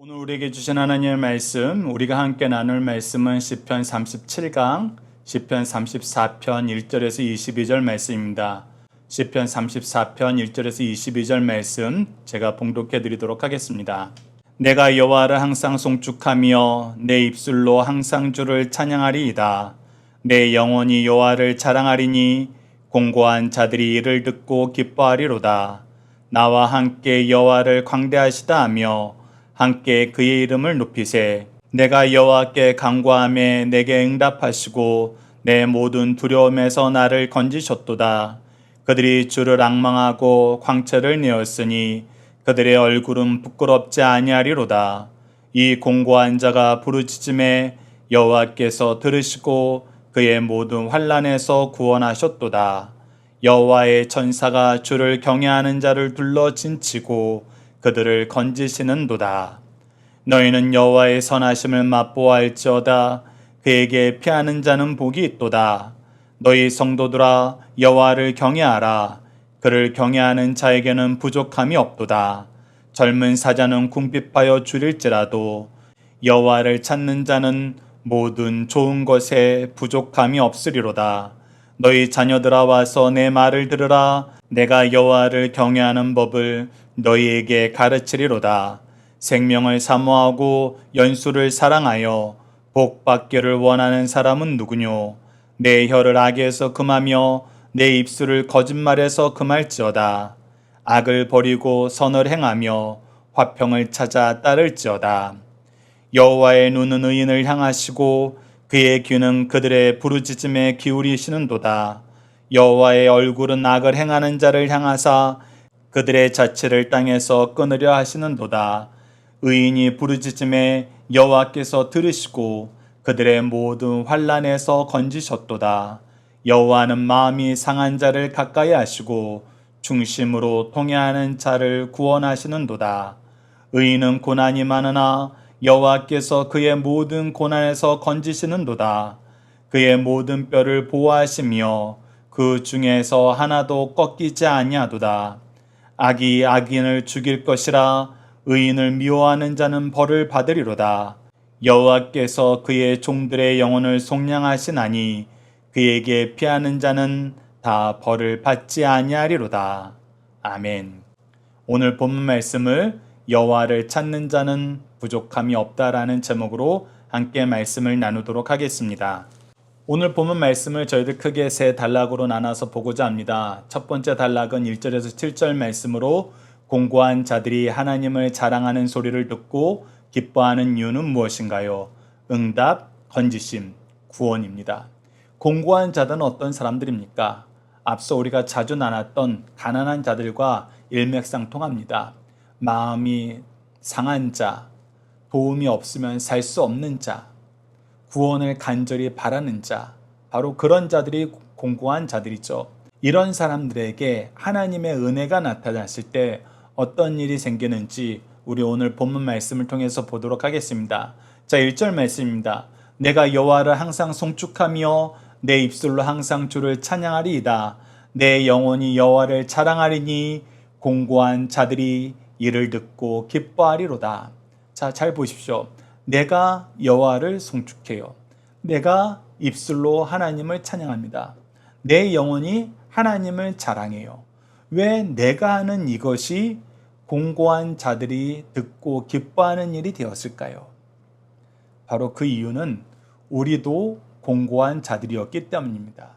오늘 우리에게 주신 하나님의 말씀, 우리가 함께 나눌 말씀은 시편 37강, 시편 34편 1절에서 22절 말씀입니다. 시편 34편 1절에서 22절 말씀 제가 봉독해 드리도록 하겠습니다. 내가 여호와를 항상 송축하며 내 입술로 항상 주를 찬양하리이다. 내 영혼이 여호와를 자랑하리니 공고한 자들이 이를 듣고 기뻐하리로다. 나와 함께 여호와를 광대하시다 하며 함께 그의 이름을 높이세. 내가 여호와께 간구하매 내게 응답하시고 내 모든 두려움에서 나를 건지셨도다. 그들이 주를 앙망하고 광채를 내었으니 그들의 얼굴은 부끄럽지 아니하리로다. 이 공고한 자가 부르짖음에 여호와께서 들으시고 그의 모든 환난에서 구원하셨도다. 여호와의 천사가 주를 경외하는 자를 둘러 진치고 그들을 건지시는도다. 너희는 여호와의 선하심을 맛보아할지어다. 그에게 피하는 자는 복이 있도다. 너희 성도들아 여호와를 경외하라. 그를 경외하는 자에게는 부족함이 없도다. 젊은 사자는 궁핍하여 줄일지라도 여호와를 찾는 자는 모든 좋은 것에 부족함이 없으리로다. 너희 자녀들아 와서 내 말을 들으라. 내가 여호와를 경외하는 법을 너희에게 가르치리로다. 생명을 사모하고 연수를 사랑하여 복 받기를 원하는 사람은 누구뇨? 내 혀를 악에서 금하며 내 입술을 거짓말에서 금할지어다. 악을 버리고 선을 행하며 화평을 찾아 따를지어다. 여호와의 눈은 의인을 향하시고 그의 귀는 그들의 부르짖음에 기울이시는도다. 여호와의 얼굴은 악을 행하는 자를 향하사 그들의 자취를 땅에서 끊으려 하시는도다. 의인이 부르짖음에 여호와께서 들으시고 그들의 모든 환난에서 건지셨도다. 여호와는 마음이 상한 자를 가까이 하시고 중심으로 통회하는 자를 구원하시는도다. 의인은 고난이 많으나 여호와께서 그의 모든 고난에서 건지시는도다. 그의 모든 뼈를 보호하시며 그 중에서 하나도 꺾이지 아니하도다. 악이 악인을 죽일 것이라. 의인을 미워하는 자는 벌을 받으리로다. 여호와께서 그의 종들의 영혼을 속량하시나니 그에게 피하는 자는 다 벌을 받지 아니하리로다. 아멘. 오늘 본문 말씀을 여호와를 찾는 자는 부족함이 없다라는 제목으로 함께 말씀을 나누도록 하겠습니다. 오늘 본문 말씀을 저희들 크게 세 단락으로 나눠서 보고자 합니다. 첫 번째 단락은 1절에서 7절 말씀으로 공고한 자들이 하나님을 자랑하는 소리를 듣고 기뻐하는 이유는 무엇인가요? 응답, 건지심, 구원입니다. 공고한 자들은 어떤 사람들입니까? 앞서 우리가 자주 나눴던 가난한 자들과 일맥상통합니다. 마음이 상한 자, 도움이 없으면 살 수 없는 자, 구원을 간절히 바라는 자, 바로 그런 자들이 공고한 자들이죠. 이런 사람들에게 하나님의 은혜가 나타났을 때 어떤 일이 생기는지 우리 오늘 본문 말씀을 통해서 보도록 하겠습니다. 자, 1절 말씀입니다. 내가 여호와를 항상 송축하며 내 입술로 항상 주를 찬양하리이다. 내 영혼이 여호와를 자랑하리니 공고한 자들이 이를 듣고 기뻐하리로다. 자, 잘 보십시오. 내가 여호와를 송축해요. 내가 입술로 하나님을 찬양합니다. 내 영혼이 하나님을 자랑해요. 왜 내가 하는 이것이 공고한 자들이 듣고 기뻐하는 일이 되었을까요? 바로 그 이유는 우리도 공고한 자들이었기 때문입니다.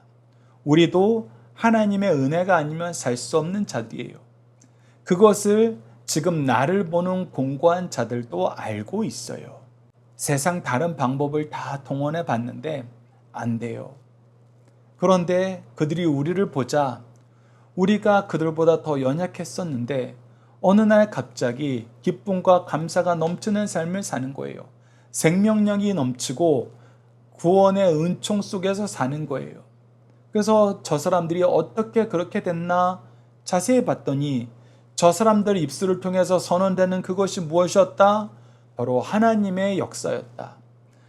우리도 하나님의 은혜가 아니면 살 수 없는 자들이에요. 그것을 지금 나를 보는 공고한 자들도 알고 있어요. 세상 다른 방법을 다 동원해 봤는데 안 돼요. 그런데 그들이 우리를 보자 우리가 그들보다 더 연약했었는데 어느 날 갑자기 기쁨과 감사가 넘치는 삶을 사는 거예요. 생명력이 넘치고 구원의 은총 속에서 사는 거예요. 그래서 저 사람들이 어떻게 그렇게 됐나 자세히 봤더니 저 사람들 입술을 통해서 선언되는 그것이 무엇이었다? 바로 하나님의 역사였다.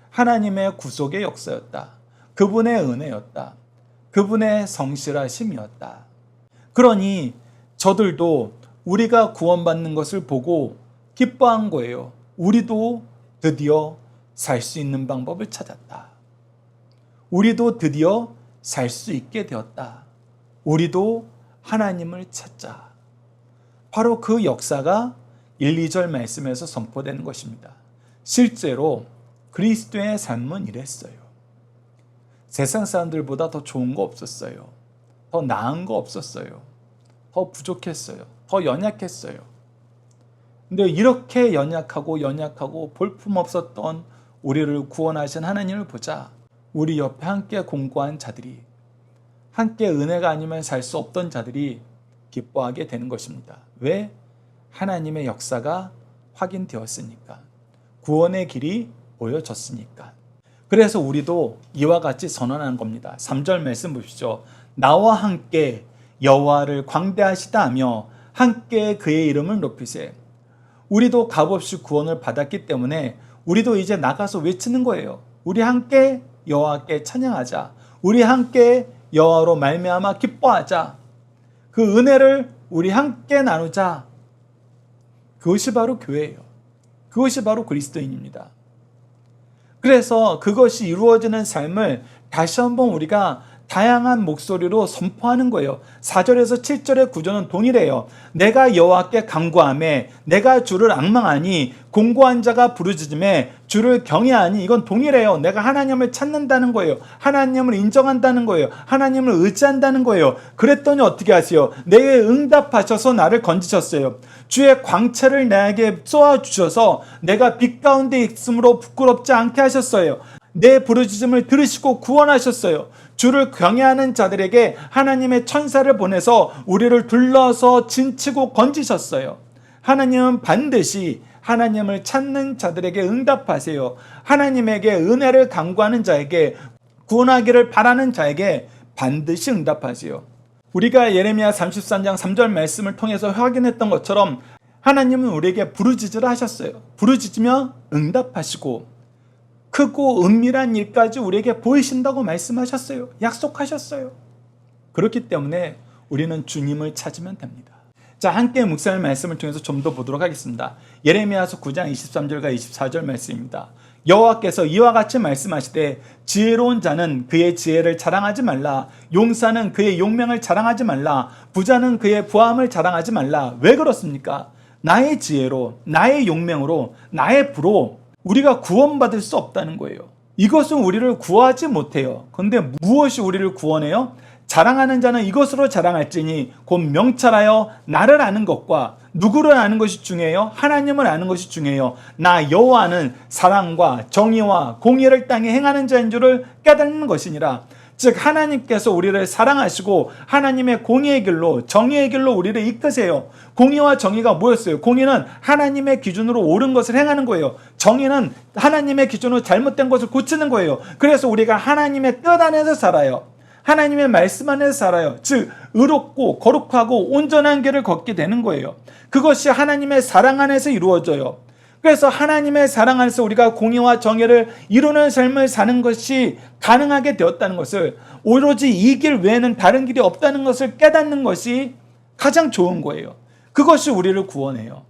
하나님의 구속의 역사였다. 그분의 은혜였다. 그분의 성실하심이었다. 그러니 저들도 우리가 구원받는 것을 보고 기뻐한 거예요. 우리도 드디어 살 수 있는 방법을 찾았다. 우리도 드디어 살 수 있게 되었다. 우리도 하나님을 찾자. 바로 그 역사가 1, 2절 말씀에서 선포되는 것입니다. 실제로 그리스도의 삶은 이랬어요. 세상 사람들보다 더 좋은 거 없었어요. 더 나은 거 없었어요. 더 부족했어요. 더 연약했어요. 근데 이렇게 연약하고 볼품없었던 우리를 구원하신 하나님을 보자 우리 옆에 함께 공고한 자들이, 함께 은혜가 아니면 살 수 없던 자들이 기뻐하게 되는 것입니다. 왜? 하나님의 역사가 확인되었으니까. 구원의 길이 보여졌으니까. 그래서 우리도 이와 같이 선언하는 겁니다. 3절 말씀 보십시오. 나와 함께 여호와를 광대하시다 하며 함께 그의 이름을 높이세. 우리도 값없이 구원을 받았기 때문에 우리도 이제 나가서 외치는 거예요. 우리 함께 여호와께 찬양하자. 우리 함께 여호와로 말미암아 기뻐하자. 그 은혜를 우리 함께 나누자. 그것이 바로 교회예요. 그것이 바로 그리스도인입니다. 그래서 그것이 이루어지는 삶을 다시 한번 우리가 다양한 목소리로 선포하는 거예요. 4절에서 7절의 구조는 동일해요. 내가 여호와께 간구하매 내가 주를 앙망하니 공고한 자가 부르짖음에 주를 경외하니. 이건 동일해요. 내가 하나님을 찾는다는 거예요. 하나님을 인정한다는 거예요. 하나님을 의지한다는 거예요. 그랬더니 어떻게 하세요? 내게 응답하셔서 나를 건지셨어요. 주의 광채를 나에게 쏘아주셔서 내가 빛 가운데 있으므로 부끄럽지 않게 하셨어요. 내 부르짖음을 들으시고 구원하셨어요. 주를 경외하는 자들에게 하나님의 천사를 보내서 우리를 둘러서 진치고 건지셨어요. 하나님은 반드시 하나님을 찾는 자들에게 응답하세요. 하나님에게 은혜를 간구하는 자에게, 구원하기를 바라는 자에게 반드시 응답하세요. 우리가 예레미야 33장 3절 말씀을 통해서 확인했던 것처럼 하나님은 우리에게 부르짖으라 하셨어요. 부르짖으며 응답하시고 크고 은밀한 일까지 우리에게 보이신다고 말씀하셨어요. 약속하셨어요. 그렇기 때문에 우리는 주님을 찾으면 됩니다. 자, 함께 묵상의 말씀을 통해서 좀 더 보도록 하겠습니다. 예레미야서 9장 23절과 24절 말씀입니다. 여호와께서 이와 같이 말씀하시되 지혜로운 자는 그의 지혜를 자랑하지 말라. 용사는 그의 용명을 자랑하지 말라. 부자는 그의 부함을 자랑하지 말라. 왜 그렇습니까? 나의 지혜로, 나의 용명으로, 나의 부로 우리가 구원받을 수 없다는 거예요. 이것은 우리를 구하지 못해요. 그런데 무엇이 우리를 구원해요? 자랑하는 자는 이것으로 자랑할지니 곧 명철하여 나를 아는 것과 누구를 아는 것이 중요해요? 하나님을 아는 것이 중요해요. 나 여호와는 사랑과 정의와 공의를 땅에 행하는 자인 줄을 깨닫는 것이니라. 즉 하나님께서 우리를 사랑하시고 하나님의 공의의 길로, 정의의 길로 우리를 이끄세요. 공의와 정의가 뭐였어요? 공의는 하나님의 기준으로 옳은 것을 행하는 거예요. 정의는 하나님의 기준으로 잘못된 것을 고치는 거예요. 그래서 우리가 하나님의 뜻 안에서 살아요. 하나님의 말씀 안에서 살아요. 즉 의롭고 거룩하고 온전한 길을 걷게 되는 거예요. 그것이 하나님의 사랑 안에서 이루어져요. 그래서 하나님의 사랑 안에서 우리가 공의와 정의를 이루는 삶을 사는 것이 가능하게 되었다는 것을, 오로지 이 길 외에는 다른 길이 없다는 것을 깨닫는 것이 가장 좋은 거예요. 그것이 우리를 구원해요.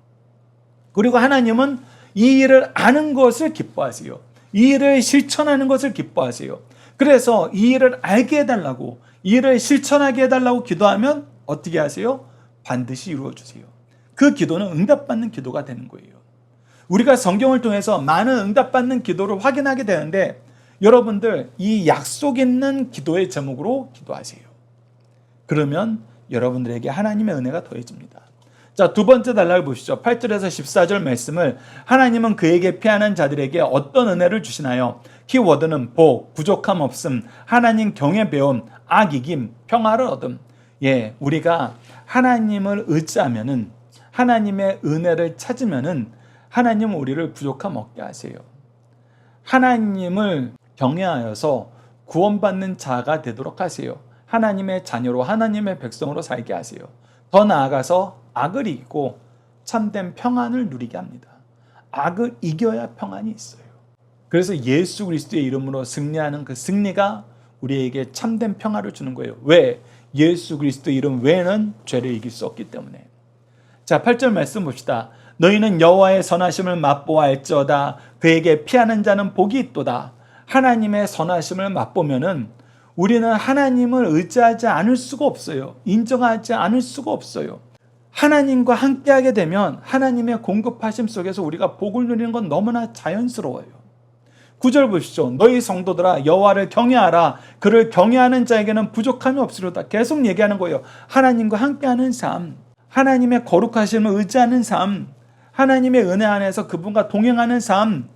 그리고 하나님은 이 일을 아는 것을 기뻐하세요. 이 일을 실천하는 것을 기뻐하세요. 그래서 이 일을 알게 해달라고, 이 일을 실천하게 해달라고 기도하면 어떻게 하세요? 반드시 이루어주세요. 그 기도는 응답받는 기도가 되는 거예요. 우리가 성경을 통해서 많은 응답받는 기도를 확인하게 되는데, 여러분들 이 약속 있는 기도의 제목으로 기도하세요. 그러면 여러분들에게 하나님의 은혜가 더해집니다. 자, 두 번째 단락을 보시죠. 8절에서 14절 말씀을, 하나님은 그에게 피하는 자들에게 어떤 은혜를 주시나요? 키워드는 복, 부족함 없음, 하나님 경외 배움, 악 이김, 평화를 얻음. 예, 우리가 하나님을 의지하면은, 하나님의 은혜를 찾으면은 하나님은 우리를 부족함 없게 하세요. 하나님을 경외하여서 구원받는 자가 되도록 하세요. 하나님의 자녀로, 하나님의 백성으로 살게 하세요. 더 나아가서 악을 이기고 참된 평안을 누리게 합니다. 악을 이겨야 평안이 있어요. 그래서 예수 그리스도의 이름으로 승리하는 그 승리가 우리에게 참된 평화를 주는 거예요. 왜? 예수 그리스도 이름 외에는 죄를 이길 수 없기 때문에. 자, 8절 말씀 봅시다. 너희는 여호와의 선하심을 맛보아할지어다. 그에게 피하는 자는 복이 있도다. 하나님의 선하심을 맛보면은 우리는 하나님을 의지하지 않을 수가 없어요. 인정하지 않을 수가 없어요. 하나님과 함께하게 되면 하나님의 공급하심 속에서 우리가 복을 누리는 건 너무나 자연스러워요. 9절 보십시오. 너희 성도들아 여호와를 경외하라. 그를 경외하는 자에게는 부족함이 없으리로다. 계속 얘기하는 거예요. 하나님과 함께하는 삶, 하나님의 거룩하심을 의지하는 삶, 하나님의 은혜 안에서 그분과 동행하는 삶,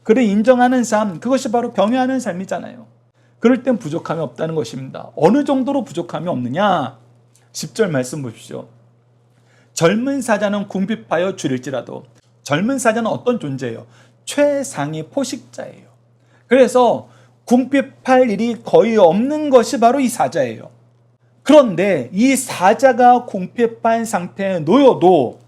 그를 인정하는 삶, 그것이 바로 경외하는 삶이잖아요. 그럴 땐 부족함이 없다는 것입니다. 어느 정도로 부족함이 없느냐? 10절 말씀 보십시오. 젊은 사자는 궁핍하여 줄일지라도. 젊은 사자는 어떤 존재예요? 최상위 포식자예요. 그래서 궁핍할 일이 거의 없는 것이 바로 이 사자예요. 그런데 이 사자가 궁핍한 상태에 놓여도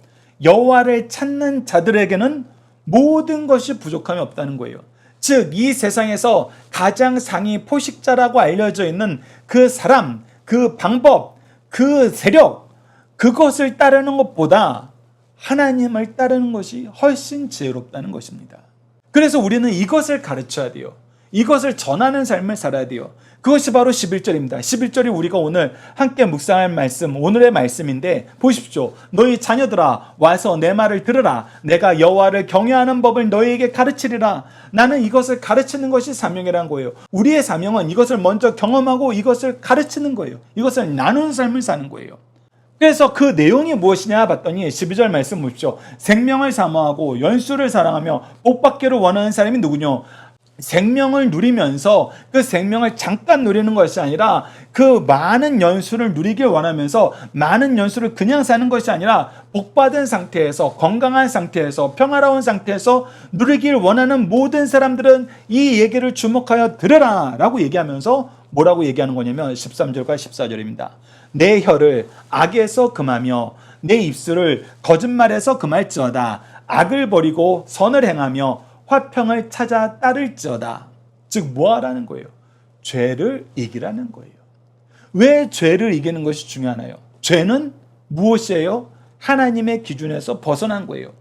여호와를 찾는 자들에게는 모든 것이 부족함이 없다는 거예요. 즉, 이 세상에서 가장 상위 포식자라고 알려져 있는 그 사람, 그 방법, 그 세력, 그것을 따르는 것보다 하나님을 따르는 것이 훨씬 지혜롭다는 것입니다. 그래서 우리는 이것을 가르쳐야 돼요. 이것을 전하는 삶을 살아야 돼요. 그것이 바로 11절입니다. 11절이 우리가 오늘 함께 묵상할 말씀, 오늘의 말씀인데 보십시오. 너희 자녀들아 와서 내 말을 들으라. 내가 여호와를 경외하는 법을 너희에게 가르치리라. 나는 이것을 가르치는 것이 사명이라는 거예요. 우리의 사명은 이것을 먼저 경험하고 이것을 가르치는 거예요. 이것을 나누는 삶을 사는 거예요. 그래서 그 내용이 무엇이냐 봤더니 12절 말씀 보십시오. 생명을 사모하고 연수를 사랑하며 복받기를 원하는 사람이 누구냐? 생명을 누리면서 그 생명을 잠깐 누리는 것이 아니라 그 많은 연수를 누리길 원하면서 많은 연수를 그냥 사는 것이 아니라 복받은 상태에서 건강한 상태에서 평화로운 상태에서 누리길 원하는 모든 사람들은 이 얘기를 주목하여 들으라 라고 얘기하면서 뭐라고 얘기하는 거냐면 13절과 14절입니다. 내 혀를 악에서 금하며 내 입술을 거짓말에서 금할지어다. 악을 버리고 선을 행하며 화평을 찾아 따를지어다. 즉 뭐하라는 거예요? 죄를 이기라는 거예요. 왜 죄를 이기는 것이 중요하나요? 죄는 무엇이에요? 하나님의 기준에서 벗어난 거예요.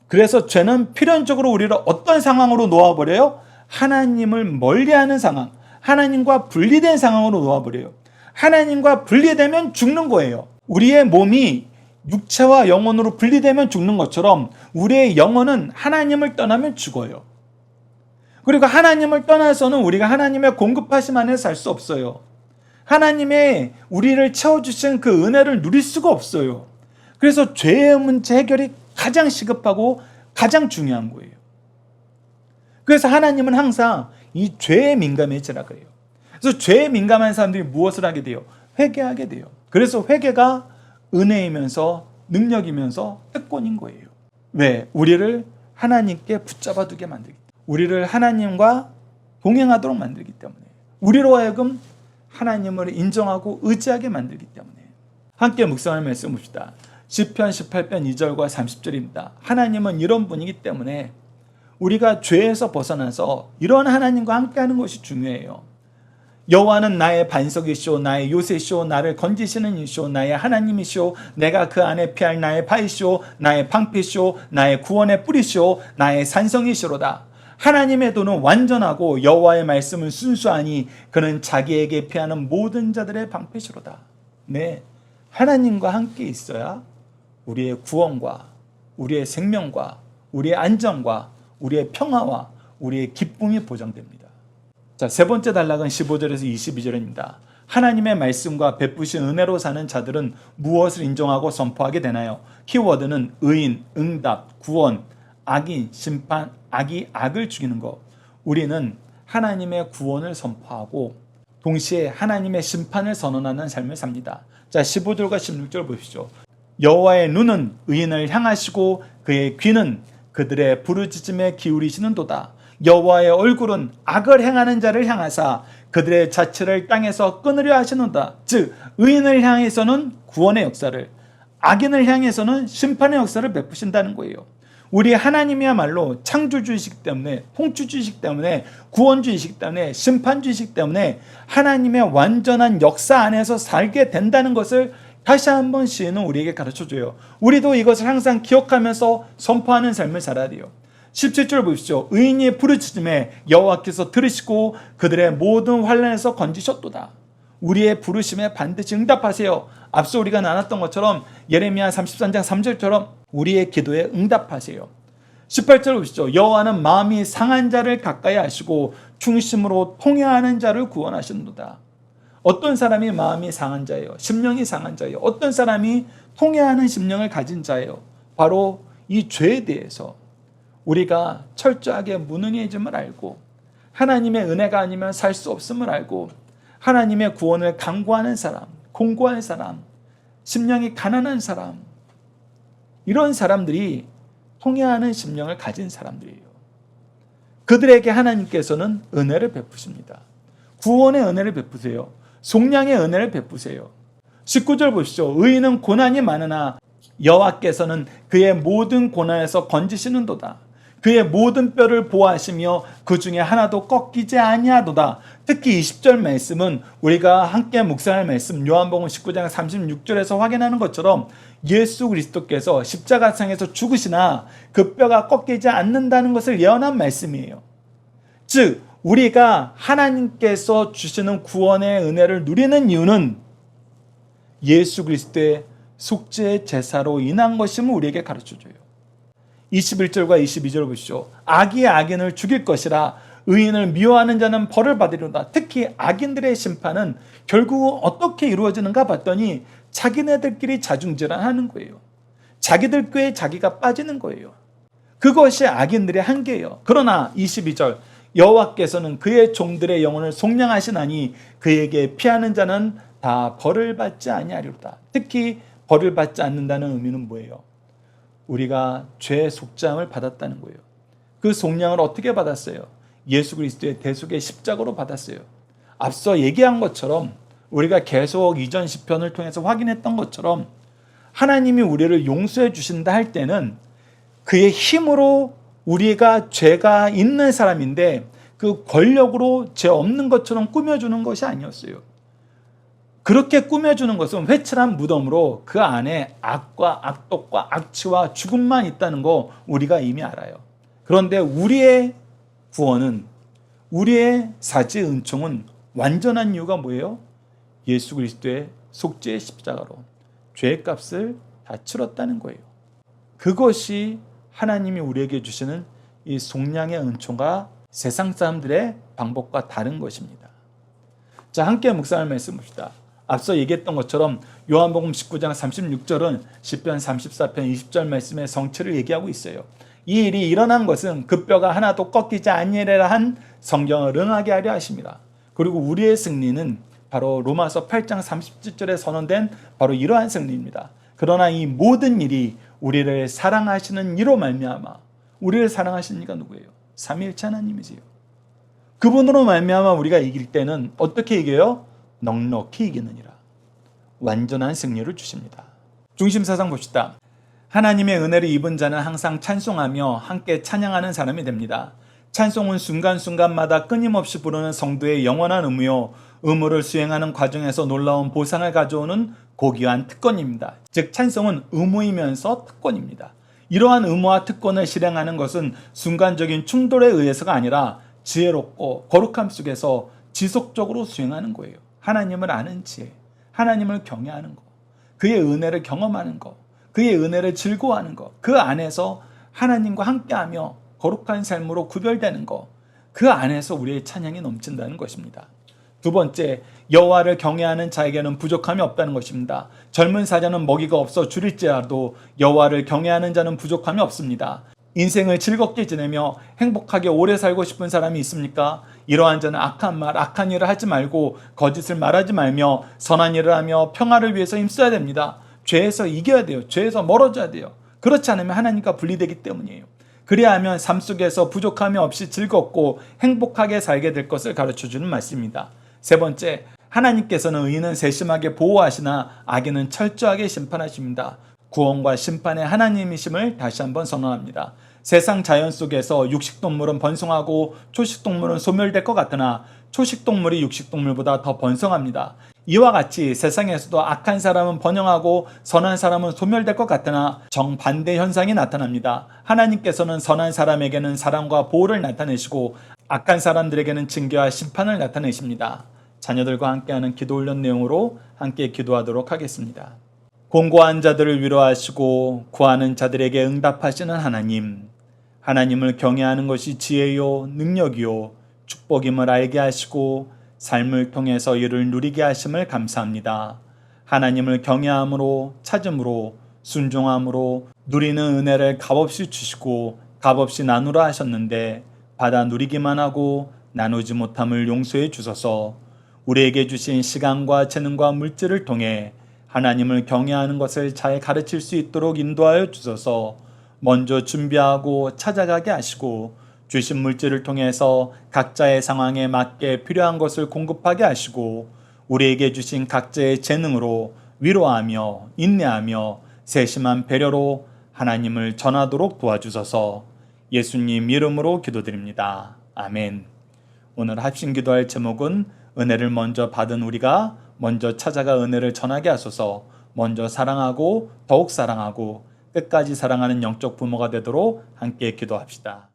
그래서 죄는 필연적으로 우리를 어떤 상황으로 놓아버려요? 하나님을 멀리하는 상황, 하나님과 분리된 상황으로 놓아버려요. 하나님과 분리되면 죽는 거예요. 우리의 몸이 육체와 영혼으로 분리되면 죽는 것처럼 우리의 영혼은 하나님을 떠나면 죽어요. 그리고 하나님을 떠나서는 우리가 하나님의 공급하심 안에서 살 수 없어요. 하나님의 우리를 채워주신 그 은혜를 누릴 수가 없어요. 그래서 죄의 문제 해결이 가장 시급하고 가장 중요한 거예요. 그래서 하나님은 항상 이 죄에 민감해지라 그래요. 그래서 죄에 민감한 사람들이 무엇을 하게 돼요? 회개하게 돼요. 그래서 회개가 은혜이면서 능력이면서 특권인 거예요. 왜? 우리를 하나님께 붙잡아 두게 만들기 때문에. 우리를 하나님과 동행하도록 만들기 때문에. 우리로 하여금 하나님을 인정하고 의지하게 만들기 때문에. 함께 묵상할 말씀 봅시다. 시편 18편 2절과 30절입니다. 하나님은 이런 분이기 때문에 우리가 죄에서 벗어나서 이런 하나님과 함께하는 것이 중요해요. 여호와는 나의 반석이시오 나의 요새시오 나를 건지시는 이시오 나의 하나님이시오 내가 그 안에 피할 나의 바위시오 나의 방패시오 나의 구원의 뿌리시오 나의 산성이시로다. 하나님의 도는 완전하고 여호와의 말씀은 순수하니 그는 자기에게 피하는 모든 자들의 방패시로다. 네, 하나님과 함께 있어야 우리의 구원과 우리의 생명과 우리의 안정과 우리의 평화와 우리의 기쁨이 보장됩니다. 자, 세 번째 단락은 15절에서 22절입니다. 하나님의 말씀과 베푸신 은혜로 사는 자들은 무엇을 인정하고 선포하게 되나요? 키워드는 의인, 응답, 구원, 악인, 심판, 악이 악을 죽이는 것. 우리는 하나님의 구원을 선포하고 동시에 하나님의 심판을 선언하는 삶을 삽니다. 자, 15절과 16절 보십시오. 여호와의 눈은 의인을 향하시고 그의 귀는 그들의 부르짖음에 기울이시는도다. 여호와의 얼굴은 악을 행하는 자를 향하사 그들의 자취를 땅에서 끊으려 하시는다. 즉 의인을 향해서는 구원의 역사를, 악인을 향해서는 심판의 역사를 베푸신다는 거예요. 우리 하나님이야말로 창조주이시기 때문에, 통치주이시기 때문에, 구원주이시기 때문에, 심판주이시기 때문에 하나님의 완전한 역사 안에서 살게 된다는 것을 다시 한번 시인은 우리에게 가르쳐줘요. 우리도 이것을 항상 기억하면서 선포하는 삶을 살아야 돼요. 17절 보십시오. 의인이 부르짖음에 여호와께서 들으시고 그들의 모든 환난에서 건지셨도다. 우리의 부르심에 반드시 응답하세요. 앞서 우리가 나눴던 것처럼 예레미야 33장 3절처럼 우리의 기도에 응답하세요. 18절 보시죠. 여호와는 마음이 상한 자를 가까이 하시고 중심으로 통회하는 자를 구원하시는도다. 어떤 사람이 마음이 상한 자예요? 심령이 상한 자예요? 어떤 사람이 통회하는 심령을 가진 자예요? 바로 이 죄에 대해서 우리가 철저하게 무능해짐을 알고 하나님의 은혜가 아니면 살 수 없음을 알고 하나님의 구원을 간구하는 사람, 공고한 사람, 심령이 가난한 사람, 이런 사람들이 통회하는 심령을 가진 사람들이에요. 그들에게 하나님께서는 은혜를 베푸십니다. 구원의 은혜를 베푸세요. 속량의 은혜를 베푸세요. 19절 보시죠. 의인은 고난이 많으나 여호와께서는 그의 모든 고난에서 건지시는도다. 그의 모든 뼈를 보호하시며 그 중에 하나도 꺾이지 아니하도다. 특히 20절 말씀은 우리가 함께 묵상할 말씀 요한복음 19장 36절에서 확인하는 것처럼 예수 그리스도께서 십자가상에서 죽으시나 그 뼈가 꺾이지 않는다는 것을 예언한 말씀이에요. 즉 우리가 하나님께서 주시는 구원의 은혜를 누리는 이유는 예수 그리스도의 속죄의 제사로 인한 것임을 우리에게 가르쳐줘요. 21절과 22절 보시죠. 악이 악인을 죽일 것이라 의인을 미워하는 자는 벌을 받으리로다. 특히 악인들의 심판은 결국 어떻게 이루어지는가 봤더니 자기네들끼리 자중질환하는 거예요. 자기들 꾀에 자기가 빠지는 거예요. 그것이 악인들의 한계예요. 그러나 22절 여호와께서는 그의 종들의 영혼을 속량하시나니 그에게 피하는 자는 다 벌을 받지 아니하리로다. 특히 벌을 받지 않는다는 의미는 뭐예요? 우리가 죄의 속죄함을 받았다는 거예요. 그 속량을 어떻게 받았어요? 예수 그리스도의 대속의 십자가로 받았어요. 앞서 얘기한 것처럼 우리가 계속 이전 시편을 통해서 확인했던 것처럼 하나님이 우리를 용서해 주신다 할 때는 그의 힘으로 우리가 죄가 있는 사람인데 그 권력으로 죄 없는 것처럼 꾸며주는 것이 아니었어요. 그렇게 꾸며주는 것은 회칠한 무덤으로 그 안에 악과 악독과 악취와 죽음만 있다는 거 우리가 이미 알아요. 그런데 우리의 구원은, 우리의 사지 은총은 완전한 이유가 뭐예요? 예수 그리스도의 속죄의 십자가로 죄의 값을 다 치렀다는 거예요. 그것이 하나님이 우리에게 주시는 이 속량의 은총과 세상 사람들의 방법과 다른 것입니다. 자, 함께 묵상할 말씀 봅시다. 앞서 얘기했던 것처럼 요한복음 19장 36절은 시편 34편 20절 말씀의 성취를 얘기하고 있어요. 이 일이 일어난 것은 그 뼈가 하나도 꺾이지 아니하리라 한 성경을 응하게 하려 하십니다. 그리고 우리의 승리는 바로 로마서 8장 37절에 선언된 바로 이러한 승리입니다. 그러나 이 모든 일이 우리를 사랑하시는 이로 말미암아, 우리를 사랑하시는 이가 누구예요? 삼위일체 하나님이지요. 그분으로 말미암아 우리가 이길 때는 어떻게 이겨요? 넉넉히 이기느니라. 완전한 승리를 주십니다. 중심사상 봅시다. 하나님의 은혜를 입은 자는 항상 찬송하며 함께 찬양하는 사람이 됩니다. 찬송은 순간순간마다 끊임없이 부르는 성도의 영원한 의무요, 의무를 수행하는 과정에서 놀라운 보상을 가져오는 고귀한 특권입니다. 즉 찬송은 의무이면서 특권입니다. 이러한 의무와 특권을 실행하는 것은 순간적인 충돌에 의해서가 아니라 지혜롭고 거룩함 속에서 지속적으로 수행하는 거예요. 하나님을 아는 지혜, 하나님을 경외하는 것, 그의 은혜를 경험하는 것, 그의 은혜를 즐거워하는 것, 그 안에서 하나님과 함께하며 거룩한 삶으로 구별되는 것, 그 안에서 우리의 찬양이 넘친다는 것입니다. 두 번째, 여호와를 경외하는 자에게는 부족함이 없다는 것입니다. 젊은 사자는 먹이가 없어 줄일지라도 여호와를 경외하는 자는 부족함이 없습니다. 인생을 즐겁게 지내며 행복하게 오래 살고 싶은 사람이 있습니까? 이러한 자는 악한 말, 악한 일을 하지 말고 거짓을 말하지 말며 선한 일을 하며 평화를 위해서 힘써야 됩니다. 죄에서 이겨야 돼요. 죄에서 멀어져야 돼요. 그렇지 않으면 하나님과 분리되기 때문이에요. 그래야 하면 삶 속에서 부족함이 없이 즐겁고 행복하게 살게 될 것을 가르쳐주는 말씀입니다. 세 번째, 하나님께서는 의인은 세심하게 보호하시나 악인은 철저하게 심판하십니다. 구원과 심판의 하나님이심을 다시 한번 선언합니다. 세상 자연 속에서 육식동물은 번성하고 초식동물은 소멸될 것 같으나 초식동물이 육식동물보다 더 번성합니다. 이와 같이 세상에서도 악한 사람은 번영하고 선한 사람은 소멸될 것 같으나 정반대 현상이 나타납니다. 하나님께서는 선한 사람에게는 사랑과 보호를 나타내시고 악한 사람들에게는 징계와 심판을 나타내십니다. 자녀들과 함께하는 기도 훈련 내용으로 함께 기도하도록 하겠습니다. 공고한 자들을 위로하시고 구하는 자들에게 응답하시는 하나님, 하나님을 경외하는 것이 지혜요 능력이요 축복임을 알게 하시고 삶을 통해서 이를 누리게 하심을 감사합니다. 하나님을 경외함으로 찾음으로 순종함으로 누리는 은혜를 값없이 주시고 값없이 나누라 하셨는데 받아 누리기만 하고 나누지 못함을 용서해 주소서. 우리에게 주신 시간과 재능과 물질을 통해 하나님을 경외하는 것을 잘 가르칠 수 있도록 인도하여 주소서. 먼저 준비하고 찾아가게 하시고 주신 물질을 통해서 각자의 상황에 맞게 필요한 것을 공급하게 하시고 우리에게 주신 각자의 재능으로 위로하며 인내하며 세심한 배려로 하나님을 전하도록 도와주소서. 예수님 이름으로 기도드립니다. 아멘. 오늘 합심 기도할 제목은 은혜를 먼저 받은 우리가 먼저 찾아가 은혜를 전하게 하소서. 먼저 사랑하고 더욱 사랑하고 끝까지 사랑하는 영적 부모가 되도록 함께 기도합시다.